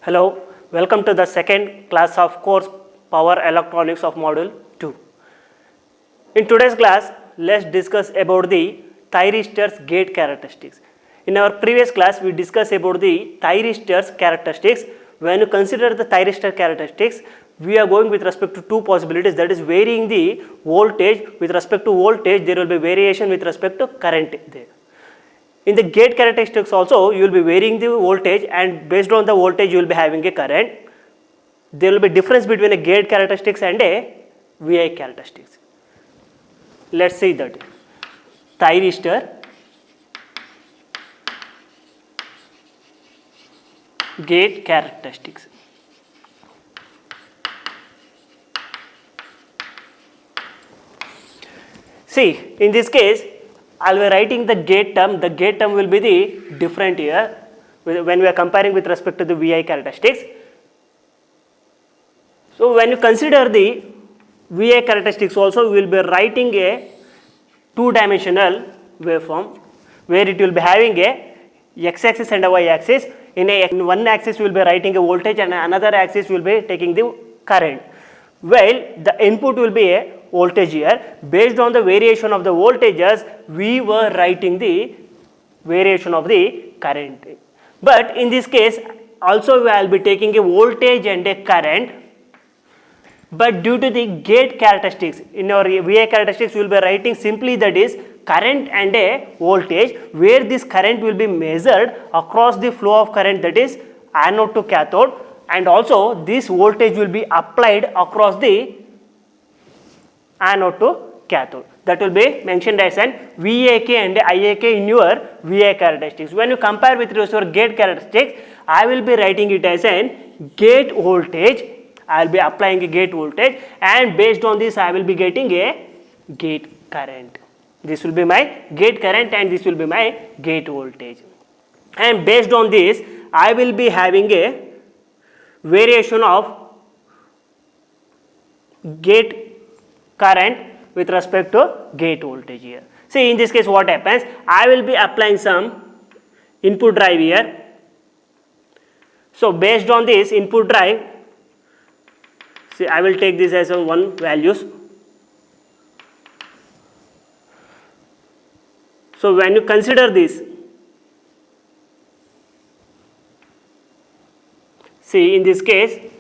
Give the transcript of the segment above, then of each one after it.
Hello, welcome to the second class of course Power Electronics of Module 2. In today's class, let's discuss about the thyristor's gate characteristics. In our previous class, we discussed about the thyristor's characteristics. When you consider the thyristor characteristics, we are going with respect to two possibilities, that is varying the voltage. With respect to voltage, there will be variation with respect to current there. In the gate characteristics also, you will be varying the voltage, and based on the voltage you will be having a current. There will be difference between a gate characteristics and a VI characteristics. Let's see that. Thyristor gate characteristics. See, in this case, I will be writing the gate term. The gate term will be the different here when we are comparing with respect to the VI characteristics. So when you consider the VI characteristics also, we will be writing a two-dimensional waveform where it will be having a x-axis and a y-axis. In one axis we will be writing a voltage, and another axis we will be taking the current. Well, the input will be a voltage here. Based on the variation of the voltages, we were writing the variation of the current. But in this case, also we will be taking a voltage and a current. But due to the gate characteristics, in our VI characteristics, we will be writing simply, that is current and a voltage, where this current will be measured across the flow of current, that is anode to cathode, and also this voltage will be applied across the anode to cathode. That will be mentioned as an VAK and IAK in your VI characteristics. When you compare with your gate characteristics, I will be writing it as an gate voltage. I will be applying a gate voltage, and based on this I will be getting a gate current. This will be my gate current and this will be my gate voltage. And based on this, I will be having a variation of gate current with respect to gate voltage here. See, in this case what happens, I will be applying some input drive here. So based on this input drive, see, I will take this as a 1 values. So when you consider this, see, in this case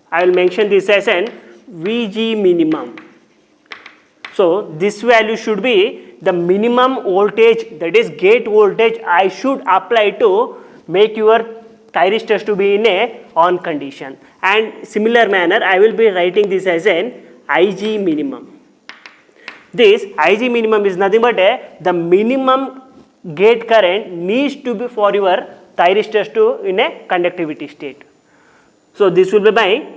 I will mention this as an VG minimum. So this value should be the minimum voltage, that is gate voltage I should apply to make your thyristors to be in a on condition. And similar manner I will be writing this as an IG minimum. This IG minimum is nothing but the minimum gate current needs to be for your thyristors to in a conductivity state. So this will be my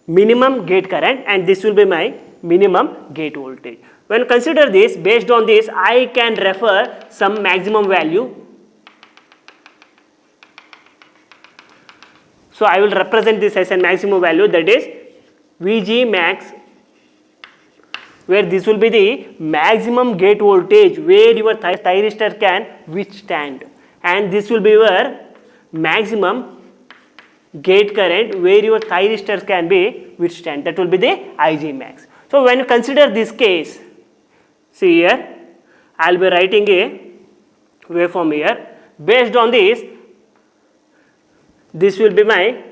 minimum gate current and this will be my minimum gate voltage. When you consider this, based on this I can refer some maximum value. So I will represent this as a maximum value, that is VG max, where this will be the maximum gate voltage where your thyristor can withstand, and this will be your maximum gate current where your thyristors can be withstand, that will be the IG max. So when you consider this case, see here I will be writing a waveform here. Based on this will be my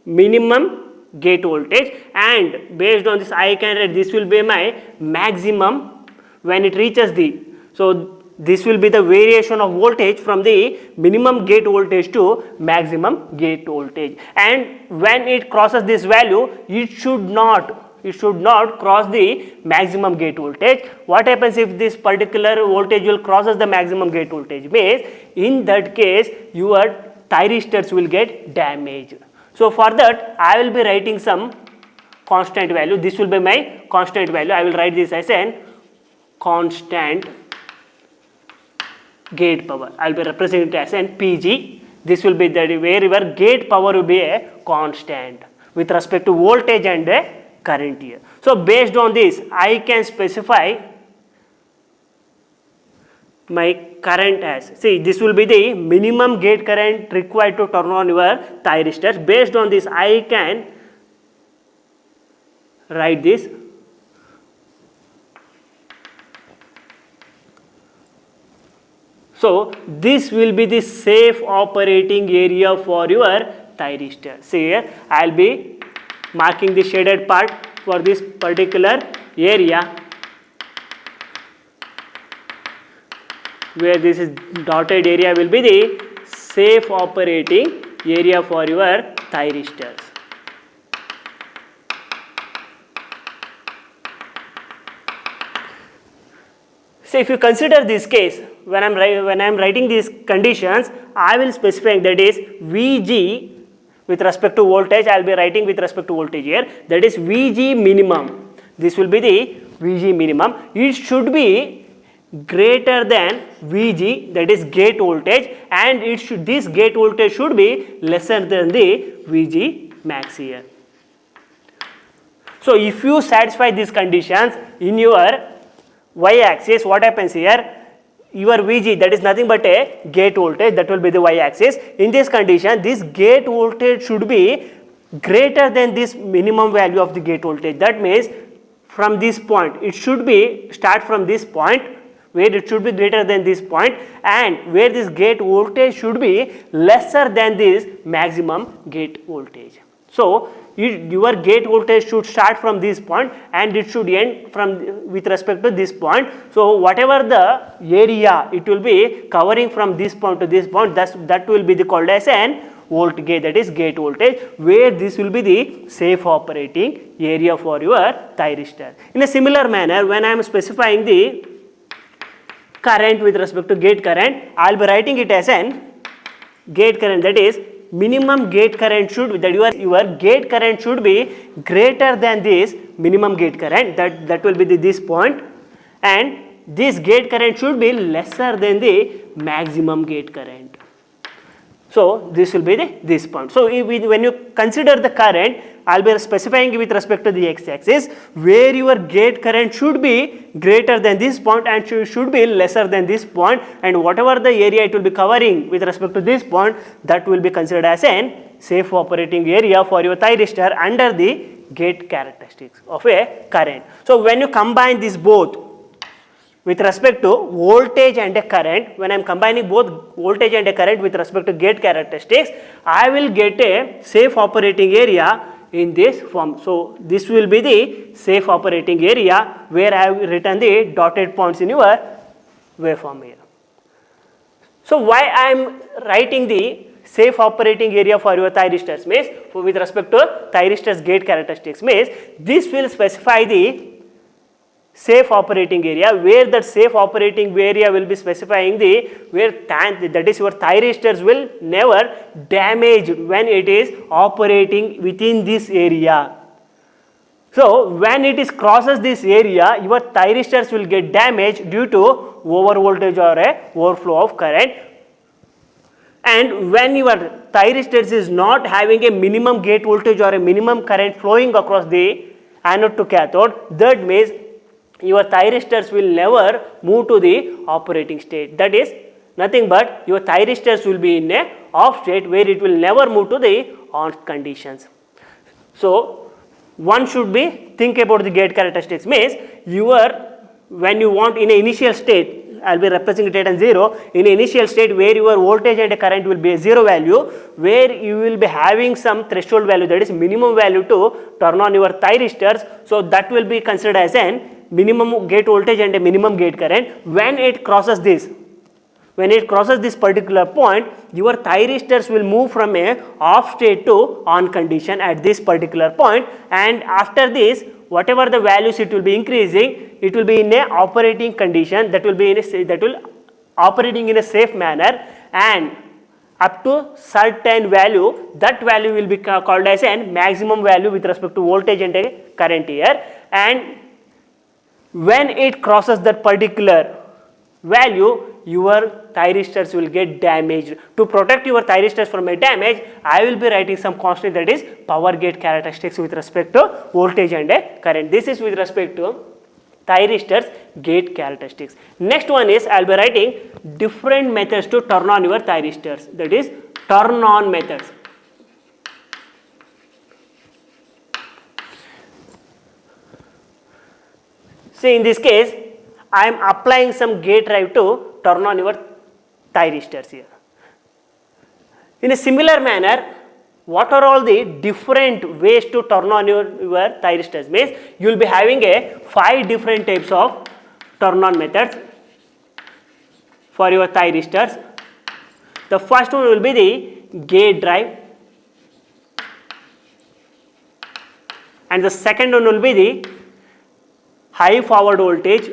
minimum gate voltage, and based on this I can write this will be my maximum when it reaches the, so this will be the variation of voltage from the minimum gate voltage to maximum gate voltage, and when it crosses this value it should not cross the maximum gate voltage. What happens if this particular voltage will crosses the maximum gate voltage? Means in that case your thyristors will get damaged. So for that I will be writing some constant value. This will be my constant value. I will write this as an constant gate power. I will be representing it as an PG. This will be the where your gate power will be a constant with respect to voltage and current here. So based on this I can specify my current as. See, this will be the minimum gate current required to turn on your thyristors. Based on this, I can write this. So, this will be the safe operating area for your thyristor. See here, I will be marking the shaded part for this particular area, where this is dotted area will be the safe operating area for your thyristors. So if you consider this case, when I am writing these conditions, I will specify that is Vg with respect to voltage. I will be writing with respect to voltage here. That is Vg minimum. This will be the Vg minimum. It should be greater than Vg, that is gate voltage, and this gate voltage should be lesser than the Vg max here. So if you satisfy these conditions in your y-axis, what happens here? Your Vg, that is nothing but a gate voltage, that will be the y-axis. In this condition, this gate voltage should be greater than this minimum value of the gate voltage. That means from this point, it should be start from this point, where it should be greater than this point, and where this gate voltage should be lesser than this maximum gate voltage. So your gate voltage should start from this point and it should end from with respect to this point. So whatever the area it will be covering from this point to this point, that will be called as an volt gate, that is gate voltage, where this will be the safe operating area for your thyristor. In a similar manner, when I am specifying the current with respect to gate current, I will be writing it as an gate current, that is minimum gate current should be, that your gate current should be greater than this minimum gate current, that will be this point, and this gate current should be lesser than the maximum gate current. So this will be this point. So when you consider the current, I will be specifying with respect to the x-axis, where your gate current should be greater than this point and should be lesser than this point, and whatever the area it will be covering with respect to this point, that will be considered as an safe operating area for your thyristor under the gate characteristics of a current. So when you combine these both with respect to voltage and a current, when I am combining both voltage and a current with respect to gate characteristics, I will get a safe operating area in this form. So this will be the safe operating area where I have written the dotted points in your waveform here. So why I am writing the safe operating area for your thyristors means, with respect to thyristors gate characteristics means, this will specify the safe operating area, where that safe operating area will be specifying the that is your thyristors will never damage when it is operating within this area. So when it is crosses this area, your thyristors will get damaged due to over voltage or a overflow of current. And when your thyristors is not having a minimum gate voltage or a minimum current flowing across the anode to cathode, that means your thyristors will never move to the operating state. That is nothing but your thyristors will be in a off state where it will never move to the on conditions. So one should be think about the gate characteristics means when you want in an initial state, I will be representing it as 0, in initial state where your voltage and current will be a 0 value, where you will be having some threshold value, that is minimum value to turn on your thyristors. So that will be considered as an minimum gate voltage and a minimum gate current. When it crosses this particular point, your thyristors will move from a off state to on condition at this particular point, and after this whatever the values it will be increasing, it will be in a operating condition, that will operating in a safe manner, and up to certain value, that value will be called as a maximum value with respect to voltage and a current here. And when it crosses that particular value, your thyristors will get damaged. To protect your thyristors from a damage, I will be writing some constant, that is power gate characteristics with respect to voltage and a current. This is with respect to thyristor's gate characteristics. Next one is I'll be writing different methods to turn on your thyristors, that is turn on methods. See, in this case I am applying some gate drive to turn on your thyristors here. In a similar manner, what are all the different ways to turn on your thyristors? Means you will be having 5 different types of turn on methods for your thyristors. The first one will be the gate drive, and the second one will be the high forward voltage,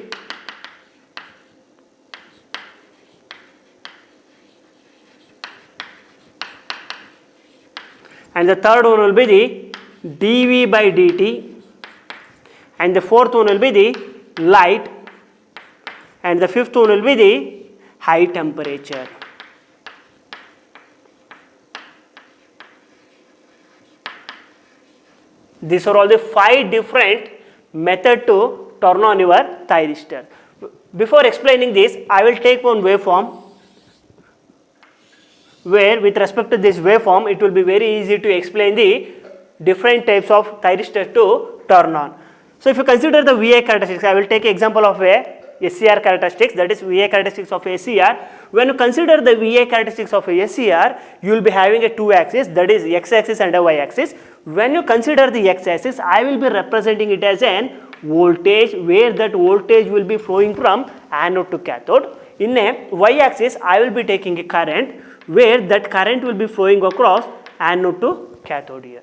and the third one will be the dV by dt, and the fourth one will be the light, and the fifth one will be the high temperature. These are all the 5 different methods to turn on your thyristor. Before explaining this, I will take one waveform, where with respect to this waveform it will be very easy to explain the different types of thyristors to turn on. So if you consider the VA characteristics, I will take an example of a SCR characteristics, that is VA characteristics of a SCR. When you consider the VA characteristics of a SCR, you will be having a 2 axis, that is X axis and a Y axis. When you consider the X axis, I will be representing it as an voltage, where that voltage will be flowing from anode to cathode. In a Y axis, I will be taking a current, where that current will be flowing across anode to cathode here.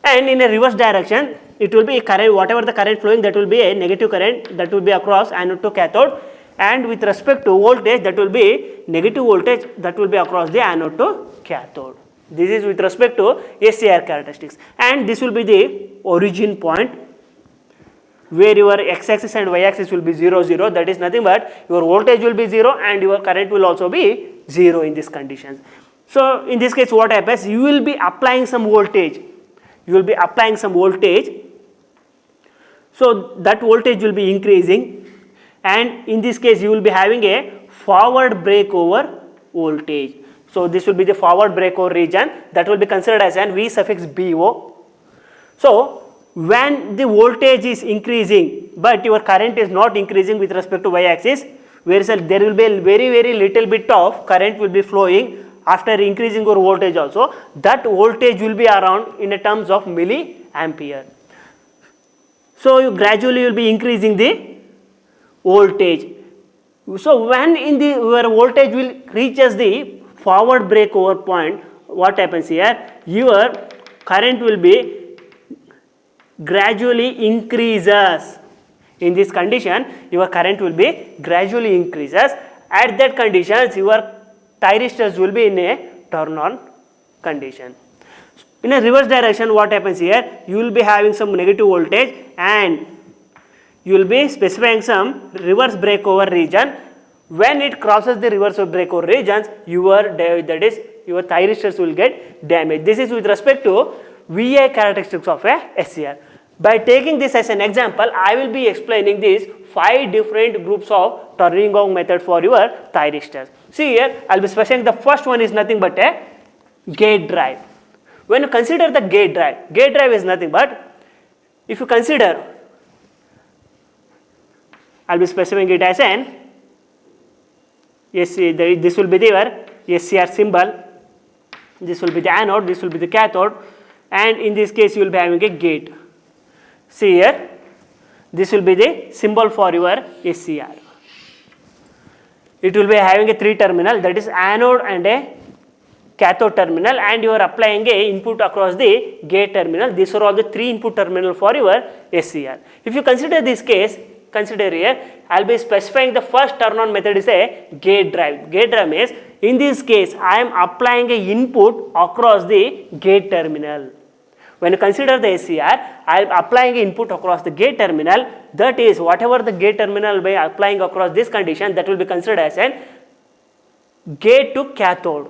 And in a reverse direction, it will be a current, whatever the current flowing, that will be a negative current that will be across anode to cathode, and with respect to voltage, that will be negative voltage that will be across the anode to cathode. This is with respect to SCR characteristics, and this will be the origin point, where your X axis and Y axis will be 0, 0, that is nothing but your voltage will be 0 and your current will also be 0 in these conditions. So in this case what happens, you will be applying some voltage, so that voltage will be increasing, and in this case you will be having a forward breakover voltage. So this will be the forward breakover region, that will be considered as an V suffix BO. So when the voltage is increasing but your current is not increasing with respect to Y axis, whereas there will be a very little bit of current will be flowing after increasing your voltage also, that voltage will be around in a terms of milliampere. So you gradually will be increasing the voltage. So when your voltage will reaches the forward breakover point, what happens here, your current will be gradually increases. In this condition, your current will be gradually increases. At that conditions, your thyristors will be in a turn on condition. In a reverse direction, what happens here, you will be having some negative voltage and you will be specifying some reverse breakover region. When it crosses the reverse breakover regions, your thyristors will get damaged. This is with respect to VA characteristics of a SCR. By taking this as an example, I will be explaining these 5 different groups of turning on method for your thyristors. See here, I will be specifying the first one is nothing but a gate drive. When you consider the gate drive is nothing but, if you consider, I will be specifying it as an this will be your SCR symbol, this will be the anode, this will be the cathode, and in this case you will be having a gate. See here, this will be the symbol for your SCR. It will be having a 3 terminal, that is anode and a cathode terminal, and you are applying a input across the gate terminal. These are all the 3 input terminal for your SCR. If you consider this case, consider here, I will be specifying the first turn on method is a gate drive. Gate drive means, in this case I am applying a input across the gate terminal. When you consider the SCR, I am applying input across the gate terminal, that is whatever the gate terminal by applying across this condition, that will be considered as an gate to cathode.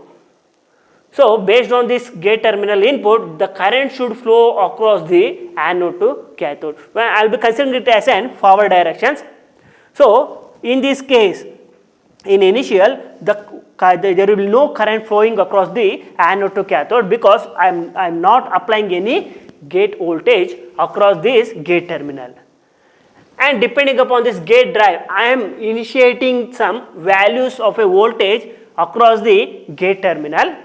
So based on this gate terminal input, the current should flow across the anode to cathode. Well, I will be considering it as an forward directions. So in this case, in initial, there will be no current flowing across the anode to cathode because I am not applying any gate voltage across this gate terminal. And depending upon this gate drive, I am initiating some values of a voltage across the gate terminal.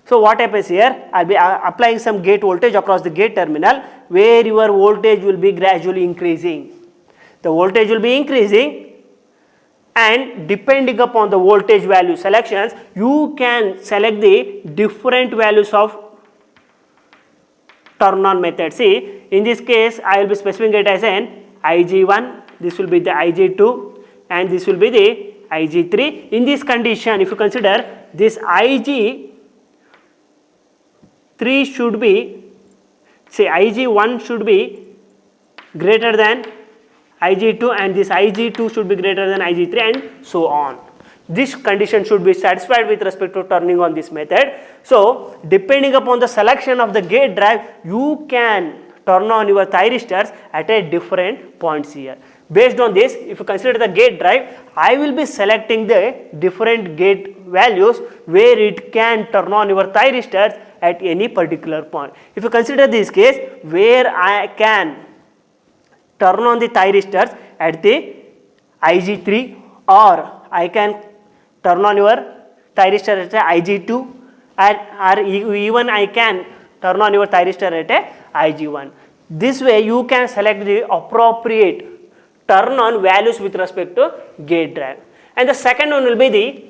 So what happens here, I will be applying some gate voltage across the gate terminal where your voltage will be gradually increasing. The voltage will be increasing, and depending upon the voltage value selections, you can select the different values of turn on method. See, in this case, I will be specifying it as an Ig1, this will be the Ig2, and this will be the Ig3. In this condition, if you consider this Ig3 should be, say Ig1 should be greater than Ig2, and this Ig2 should be greater than Ig3, and so on. This condition should be satisfied with respect to turning on this method. So depending upon the selection of the gate drive, you can turn on your thyristors at a different points here. Based on this, if you consider the gate drive, I will be selecting the different gate values where it can turn on your thyristors at any particular point. If you consider this case where I can turn on the thyristors at the Ig3, or I can turn on your thyristor at a Ig2, or even I can turn on your thyristor at a Ig1. This way you can select the appropriate turn on values with respect to gate drive. And the second one will be the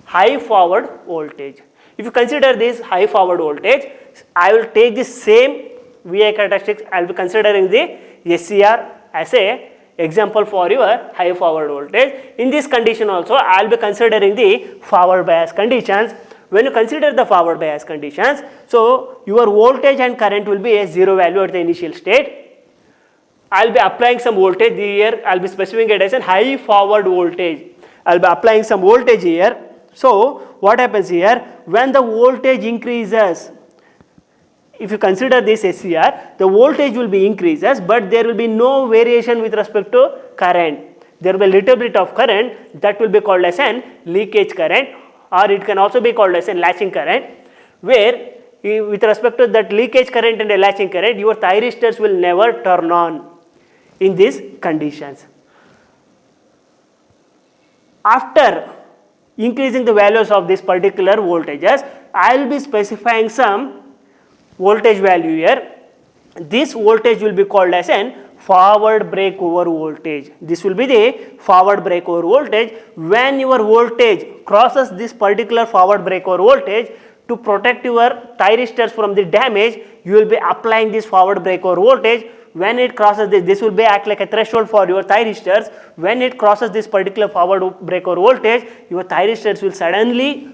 high forward voltage. If you consider this high forward voltage, I will take the same VI characteristics. I will be considering the SCR as a example for your high forward voltage. In this condition also, I will be considering the forward bias conditions. When you consider the forward bias conditions, so your voltage and current will be a zero value at the initial state. I will be applying some voltage here. I will be specifying it as a high forward voltage. I will be applying some voltage here. So what happens here, when the voltage increases, if you consider this SCR, the voltage will be increases, but there will be no variation with respect to current. There will be a little bit of current that will be called as an leakage current, or it can also be called as a latching current, where with respect to that leakage current and a latching current, your thyristors will never turn on in these conditions. After increasing the values of this particular voltages, I will be specifying some voltage value here. This voltage will be called as an forward breakover voltage. This will be the forward breakover voltage. When your voltage crosses this particular forward breakover voltage, to protect your thyristors from the damage, you will be applying this forward breakover voltage. When it crosses this will be act like a threshold for your thyristors. When it crosses this particular forward breakover voltage, your thyristors will suddenly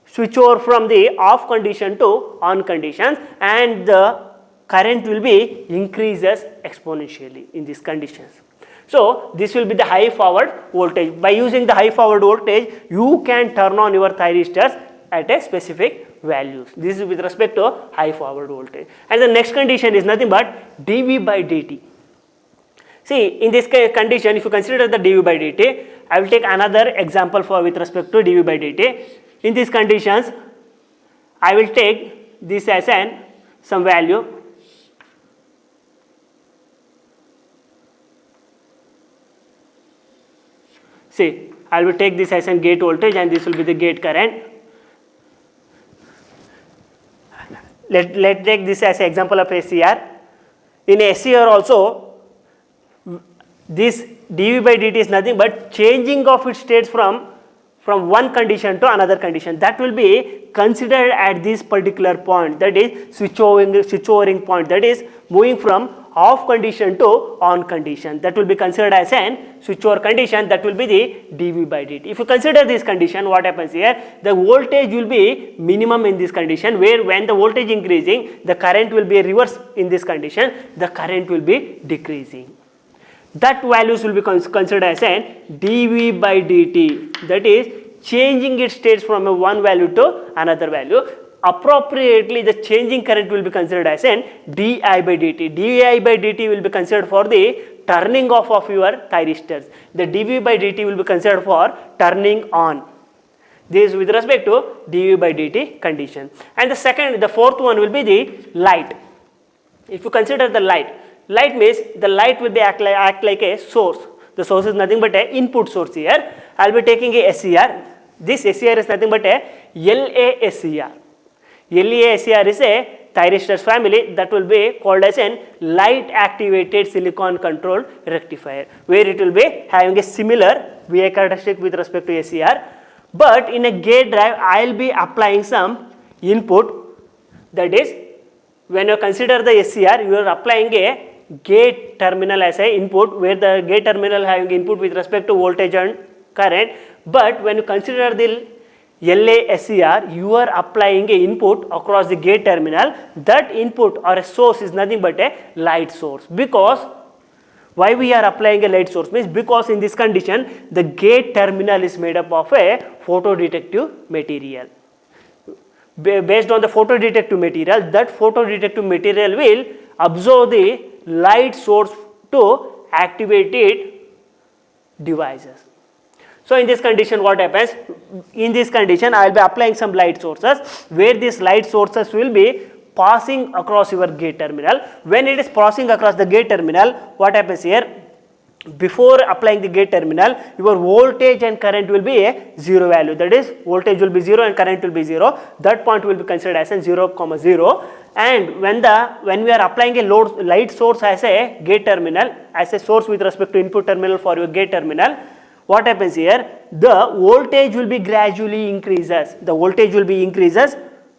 switch over from the off condition to on conditions, and the current will be increases exponentially in these conditions. So this will be the high forward voltage. By using the high forward voltage, you can turn on your thyristors at a specific values. This is with respect to high forward voltage. And the next condition is nothing but dV by dt. See, in this condition, if you consider the dV by dt, I will take another example for with respect to dV by dt. In these conditions, I will take this as an some value. See, I will take this as a gate voltage, and this will be the gate current. Let's take this as an example of SCR. In SCR also, this dV by dt is nothing but changing of its states from one condition to another condition. That will be considered at this particular point, that is switch overing point, that is moving from off condition to on condition. That will be considered as an switch over condition. That will be the dV by dt. If you consider this condition, what happens here, the voltage will be minimum in this condition, where when the voltage increasing, the current will be reverse in this condition, the current will be decreasing. That values will be considered as an dV by dt, that is changing its states from a one value to another value. Appropriately, the changing current will be considered as an di by dt. Di by dt will be considered for the turning off of your thyristors. The dv by dt will be considered for turning on. This is with respect to dv by dt condition. And the fourth one will be the light. If you consider the light means the light will be act like a source. The source is nothing but a input source here. I will be taking a SCR. This SCR is nothing but a LASCR. LASCR is a thyristors family that will be called as an light activated silicon controlled rectifier, where it will be having a similar VI characteristic with respect to SCR. But in a gate drive, I will be applying some input. That is, when you consider the SCR, you are applying a gate terminal as a input, where the gate terminal having input with respect to voltage and current. But when you consider the LASCR, you are applying a input across the gate terminal. That input or a source is nothing but a light source. Because why we are applying a light source means, because in this condition the gate terminal is made up of a photodetective material. Based on the photodetective material, that photodetective material will absorb the light source to activated devices. So in this condition, what happens? In this condition, I will be applying some light sources, where these light sources will be passing across your gate terminal. When it is passing across the gate terminal, what happens here? Before applying the gate terminal, your voltage and current will be a zero value. That is, voltage will be 0 and current will be 0. That point will be considered as a 0, 0. And when we are applying a light source as a gate terminal, as a source with respect to input terminal for your gate terminal, what happens here? The voltage will be gradually increases. The voltage will be increases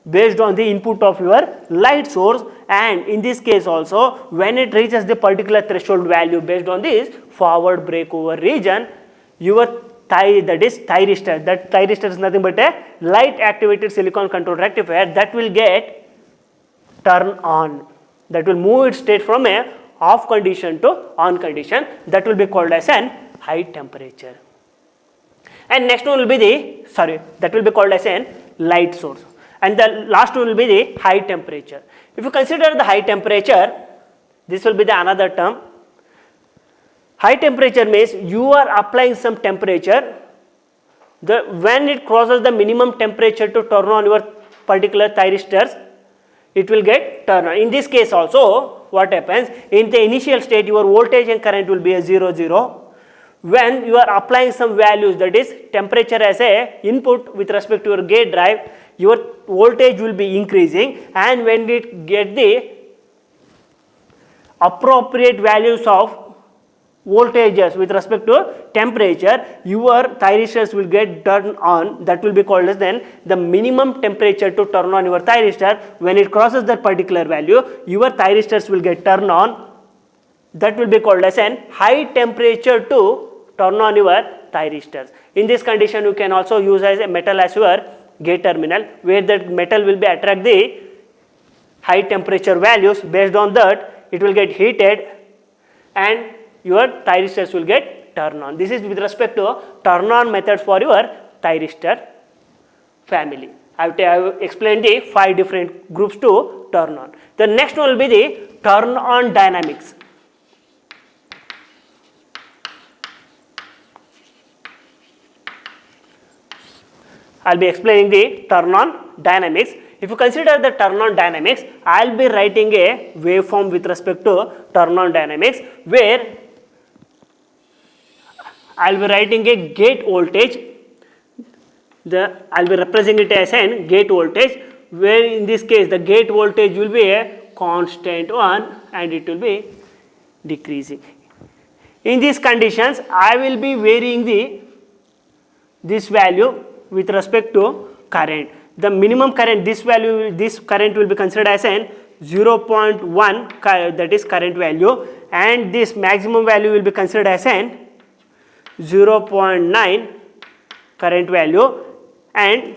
based on the input of your light source, and in this case also, when it reaches the particular threshold value based on this forward breakover region, your that is thyristor. That thyristor is nothing but a light activated silicon controlled rectifier that will get turn on. That will move its state from a off condition to on condition. That will be called as an high temperature. And next one will be that will be called as an light source. And the last one will be the high temperature. If you consider the high temperature, this will be the another term. High temperature means you are applying some temperature. When it crosses the minimum temperature to turn on your particular thyristors, it will get turned on. In this case also, what happens? In the initial state, your voltage and current will be a 0, 0. When you are applying some values, that is temperature as a input with respect to your gate drive, your voltage will be increasing, and when it get the appropriate values of voltages with respect to temperature, your thyristors will get turned on. That will be called as then the minimum temperature to turn on your thyristor. When it crosses that particular value, your thyristors will get turned on. That will be called as an high temperature to turn on your thyristors. In this condition, you can also use as a metal as your gate terminal, where that metal will be attract the high temperature values. Based on that, it will get heated and your thyristors will get turned on. This is with respect to turn on methods for your thyristor family. I have explained the 5 different groups to turn on. The next one will be the turn on dynamics. I will be explaining the turn on dynamics. If you consider the turn on dynamics, I will be writing a waveform with respect to turn on dynamics, where I will be writing a gate voltage. I will be representing it as an gate voltage, where in this case the gate voltage will be a constant one and it will be decreasing. In these conditions, I will be varying this value with respect to current. The minimum current, this current will be considered as an 0.1, that is current value, and this maximum value will be considered as an 0.9 current value, and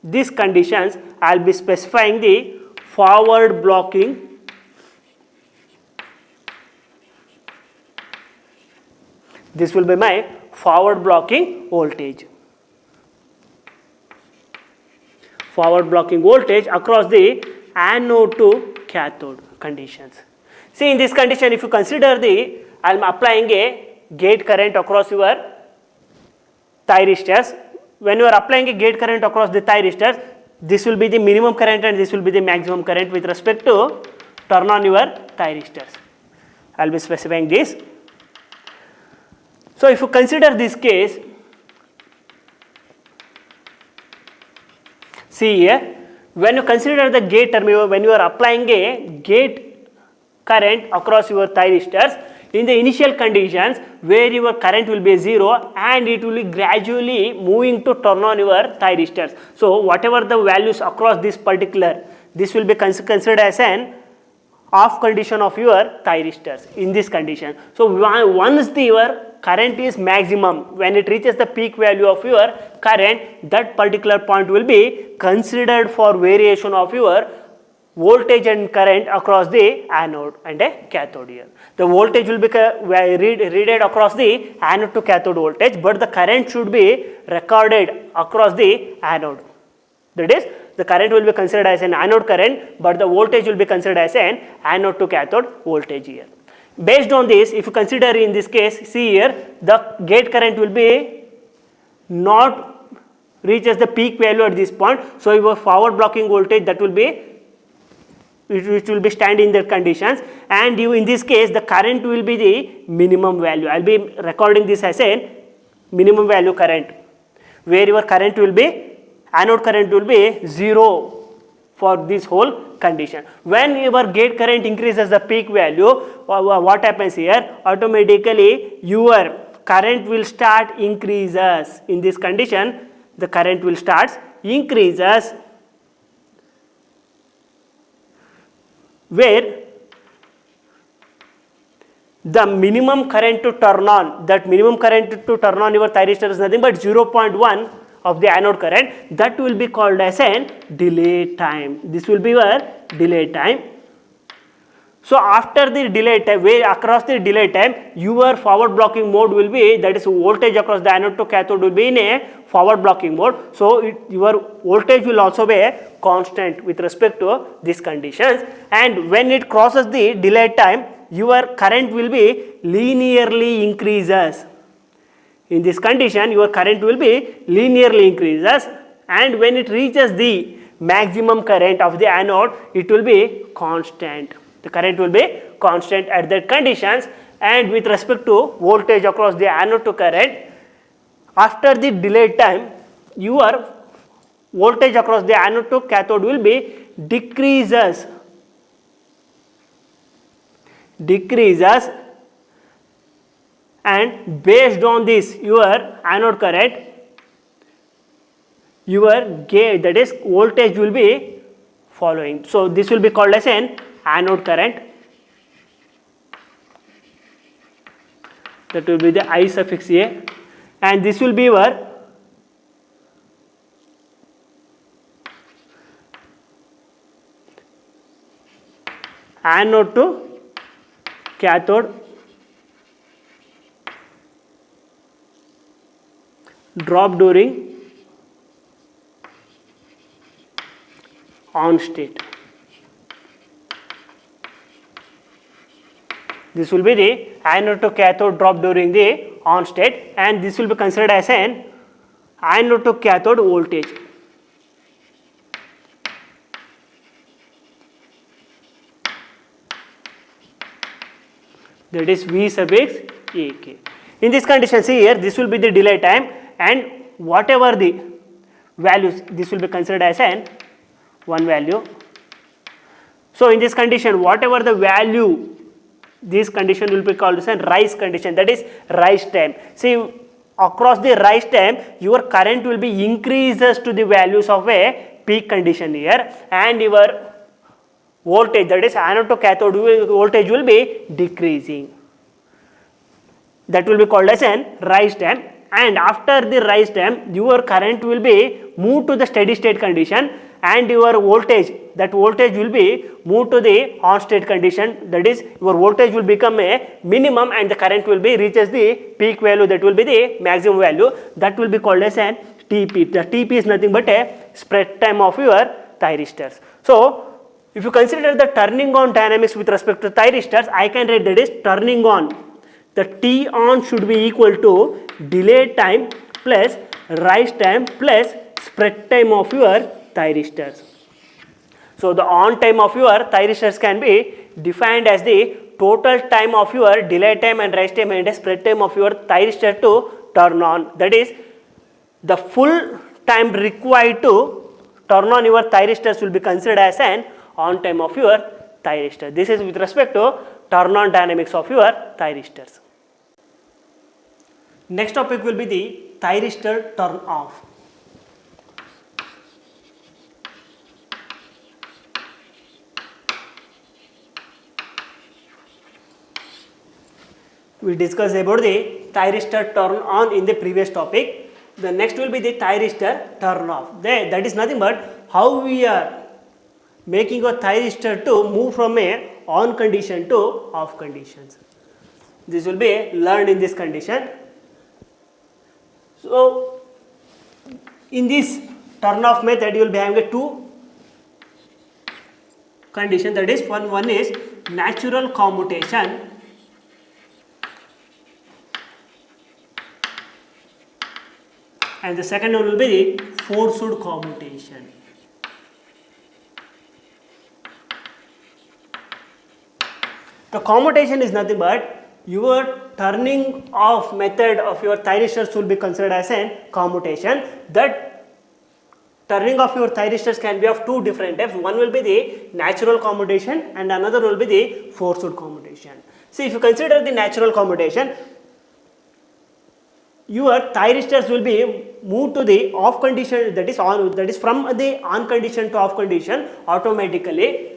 these conditions I will be specifying the forward blocking this will be my forward blocking voltage. forward blocking voltage across the anode to cathode conditions. See, in this condition, if you consider I am applying a gate current across your thyristors. When you are applying a gate current across the thyristors, this will be the minimum current and this will be the maximum current with respect to turn on your thyristors. I will be specifying this. So, if you consider this case, see here, when you consider the gate terminal, when you are applying a gate current across your thyristors, in the initial conditions where your current will be 0 and it will be gradually moving to turn on your thyristors. So, whatever the values across this particular, this will be considered as an off condition of your thyristors in this condition. So, once your current is maximum, when it reaches the peak value of your current, that particular point will be considered for variation of your voltage and current across the anode and a cathode here. The voltage will be read across the anode to cathode voltage, but the current should be recorded across the anode. That is, the current will be considered as an anode current, but the voltage will be considered as an anode to cathode voltage here. Based on this, if you consider in this case, see here, the gate current will be not reaches the peak value at this point. So, your forward blocking voltage, that will be, it will be stand in the conditions, and you in this case the current will be the minimum value. I will be recording this as a minimum value current, where your current will be, anode current will be 0 for this whole condition. When your gate current increases the peak value, what happens here? Automatically your current will start increases. In this condition, the current will start increases, where the minimum current to turn on, that minimum current to turn on your thyristor is nothing but 0.1 of the anode current, that will be called as an delay time. This will be your delay time. So, after the delay time, across the delay time, your forward blocking mode will be, that is voltage across the anode to cathode will be in a forward blocking mode. So, your voltage will also be constant with respect to these conditions, and when it crosses the delay time, your current will be linearly increases. In this condition, your current will be linearly increases, and when it reaches the maximum current of the anode, it will be constant. The current will be constant at that conditions, and with respect to voltage across the anode to current, after the delay time, your voltage across the anode to cathode will be decreases, and based on this your anode current, your gate, that is voltage, will be following. So, this will be called as an anode current, that will be the I suffix A, and this will be your anode to cathode drop during on state. This will be the anode to cathode drop during the on state, and this will be considered as an anode to cathode voltage. That is V suffix AK. In this condition, see here, this will be the delay time, and whatever the values, this will be considered as an one value. So, in this condition, whatever the value, this condition will be called as a rise condition, that is rise time. See, across the rise time, your current will be increases to the values of a peak condition here, and your voltage, that is anode to cathode voltage, will be decreasing. That will be called as an rise time, and after the rise time, your current will be moved to the steady state condition, and your voltage, that voltage will be moved to the on state condition, that is your voltage will become a minimum and the current will be reaches the peak value, that will be the maximum value, that will be called as an TP. The TP is nothing but a spread time of your thyristors. So if you consider the turning on dynamics with respect to thyristors, I can write that is turning on. The T on should be equal to delay time plus rise time plus spread time of your thyristors. So the on time of your thyristors can be defined as the total time of your delay time and rise time and the spread time of your thyristor to turn on. That is, the full time required to turn on your thyristors will be considered as an on time of your thyristor. This is with respect to turn on dynamics of your thyristors. Next topic will be the thyristor turn off. We discussed about the thyristor turn on in the previous topic. The next will be the thyristor turn off. That is nothing but how we are making a thyristor to move from a on condition to off conditions. This will be learned in this condition. So in this turn off method, you will be having a two condition, that is one is natural commutation and the second one will be the forced commutation. The commutation is nothing but your turning off method of your thyristors will be considered as a commutation. That turning off your thyristors can be of two different types. One will be the natural commutation and another will be the forced commutation. See, if you consider the natural commutation, your thyristors will be moved to the off condition, that is on, that is from the on condition to off condition automatically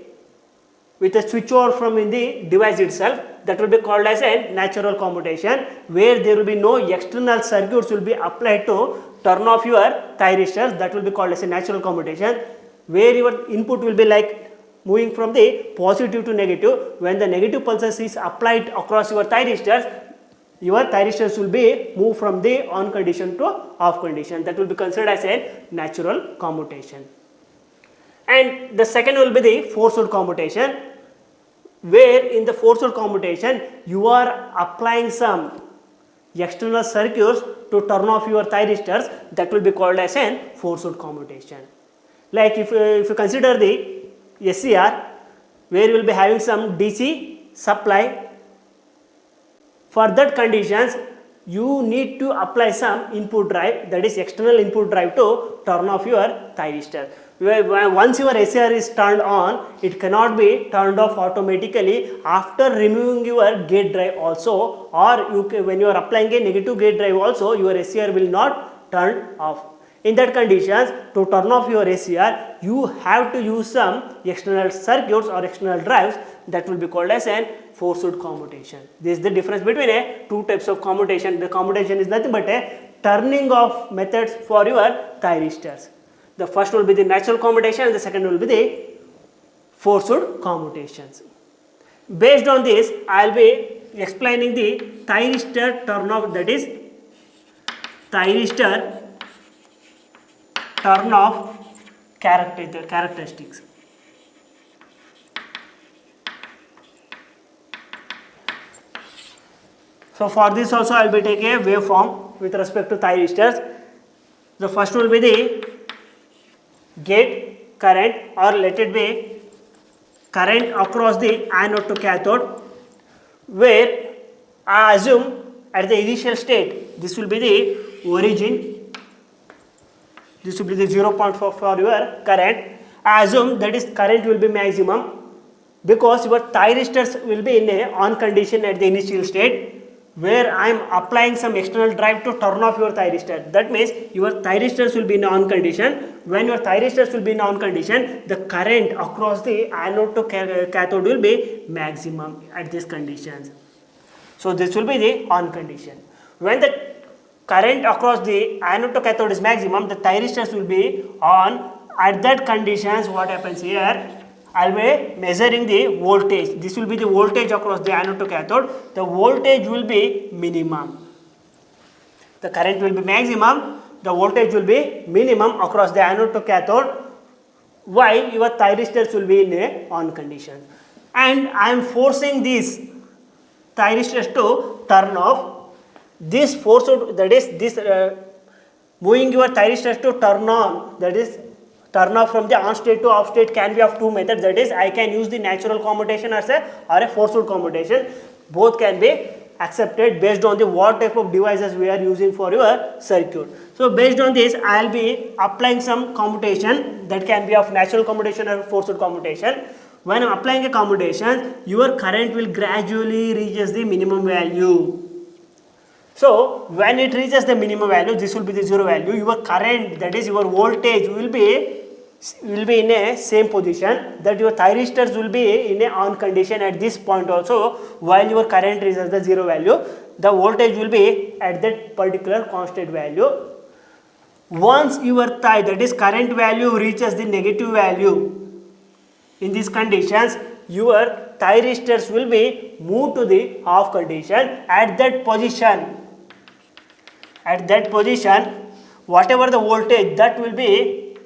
with a switch over from in the device itself. That will be called as a natural commutation, where there will be no external circuits will be applied to turn off your thyristors. That will be called as a natural commutation, where your input will be like moving from the positive to negative. When the negative pulses is applied across your thyristors will be moved from the on condition to off condition. That will be considered as a natural commutation. And the second will be the forced commutation, where in the forced commutation you are applying some external circuits to turn off your thyristors. That will be called as a forced commutation. Like if you consider the SCR, where you will be having some DC supply, for that conditions you need to apply some input drive, that is external input drive, to turn off your thyristor. Once your SCR is turned on, it cannot be turned off automatically after removing your gate drive also, or when you are applying a negative gate drive also, your SCR will not turn off. In that conditions, to turn off your SCR, you have to use some external circuits or external drives. That will be called as a forced commutation. This is the difference between two types of commutation. The commutation is nothing but a turning off methods for your thyristors. The first will be the natural commutation and the second will be the forced commutations. Based on this, I will be explaining the thyristor turn off, that is thyristor turn off characteristics. So for this also I will be taking a waveform with respect to thyristors. The first will be the gate current, or let it be current across the anode to cathode, where I assume at the initial state this will be the origin, this will be the 0.4 for your current. I assume that is current will be maximum because your thyristors will be in a on condition at the initial state, where I am applying some external drive to turn off your thyristor. That means your thyristors will be in on condition. When your thyristors will be in on condition, the current across the anode to cathode will be maximum at these conditions. So this will be the on condition. When the current across the anode to cathode is maximum, the thyristors will be on. At that conditions, what happens here? I will be measuring the voltage. This will be the voltage across the anode to cathode. The voltage will be minimum. The current will be maximum. the voltage will be minimum across the anode to cathode, while your thyristors will be in a on condition. And I am forcing these thyristors to turn off. This force, that is this moving your thyristors to turn on, that is turn off from the on state to off state, can be of two methods. That is, I can use the natural commutation or a forced commutation. Both can be accepted based on the what type of devices we are using for your circuit. So based on this, I will be applying some commutation that can be of natural commutation or forced commutation. When I am applying a commutation, your current will gradually reaches the minimum value. So when it reaches the minimum value, this will be the zero value. Your current, that is your voltage, will be in a same position, that your thyristors will be in a on condition at this point also, while your current reaches the zero value. The voltage will be at that particular constant value. Once your that is current value reaches the negative value, in these conditions, your thyristors will be moved to the off condition. At that position, whatever the voltage, that will be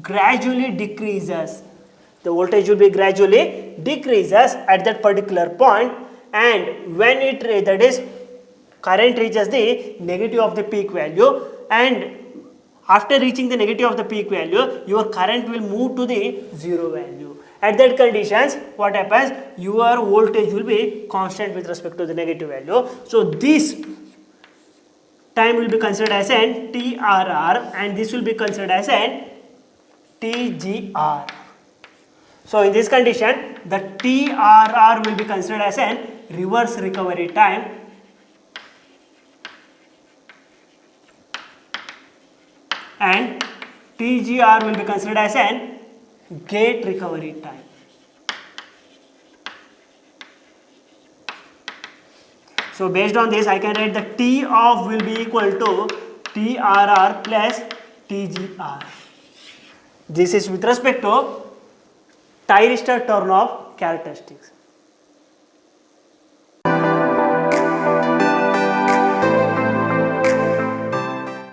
gradually decreases. The voltage will be gradually decreases at that particular point, and when it, that is current reaches the negative of the peak value, and after reaching the negative of the peak value, your current will move to the zero value. At that conditions, what happens? Your voltage will be constant with respect to the negative value. So this time will be considered as an TRR, and this will be considered as an TGR. So in this condition, the TRR will be considered as an reverse recovery time, and TGR will be considered as an gate recovery time. So based on this, I can write the T off will be equal to TRR plus TGR. This is with respect to thyristor turn off characteristics.